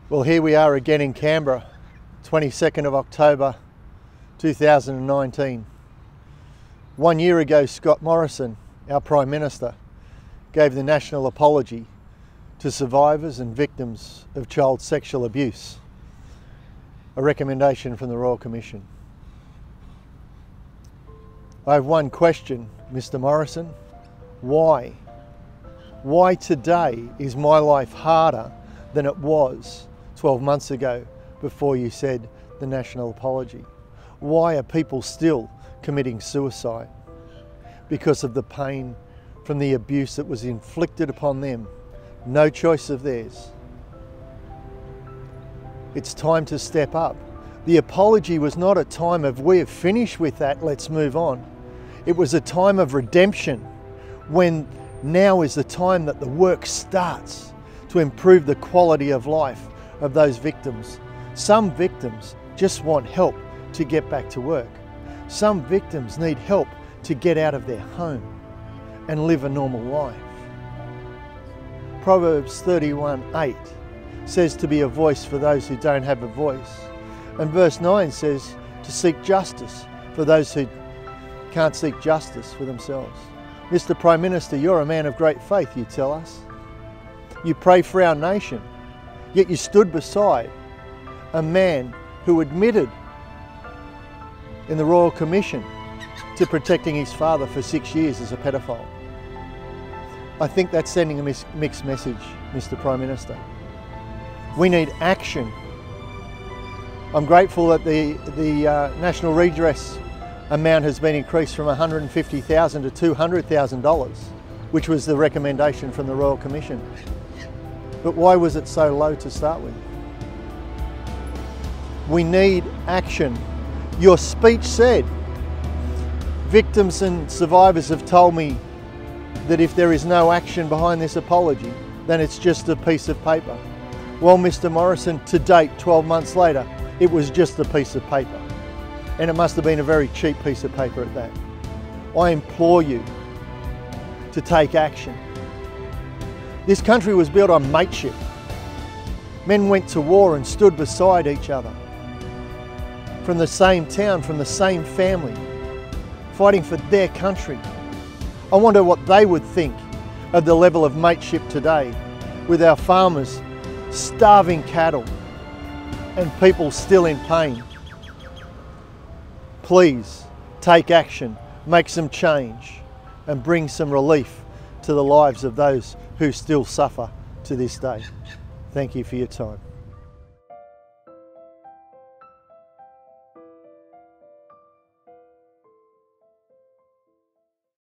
Well, here we are again in Canberra, 22nd of October 2019. 1 year ago, Scott Morrison, our Prime Minister, gave the national apology to survivors and victims of child sexual abuse, a recommendation from the Royal Commission. I have one question, Mr. Morrison. Why? Why today is my life harder than it was 12 months ago before you said the national apology? Why are people still committing suicide? Because of the pain from the abuse that was inflicted upon them. No choice of theirs. It's time to step up. The apology was not a time of we have finished with that, let's move on. It was a time of redemption, when now is the time that the work starts to improve the quality of life of those victims. Some victims just want help to get back to work. Some victims need help to get out of their home and live a normal life. Proverbs 31:8 says to be a voice for those who don't have a voice. And verse 9 says to seek justice for those who can't seek justice for themselves. Mr. Prime Minister, you're a man of great faith, you tell us. You pray for our nation, yet you stood beside a man who admitted in the Royal Commission to protecting his father for 6 years as a pedophile. I think that's sending a mixed message, Mr. Prime Minister. We need action. I'm grateful that the national redress amount has been increased from $150,000 to $200,000, which was the recommendation from the Royal Commission. But why was it so low to start with? We need action. Your speech said, victims and survivors have told me that if there is no action behind this apology, then it's just a piece of paper. Well, Mr. Morrison, to date, 12 months later, it was just a piece of paper. And it must have been a very cheap piece of paper at that. I implore you to take action. This country was built on mateship. Men went to war and stood beside each other. From the same town, from the same family, fighting for their country. I wonder what they would think of the level of mateship today, with our farmers starving cattle and people still in pain. Please take action, make some change, and bring some relief to the lives of those who still suffer to this day. Thank you for your time.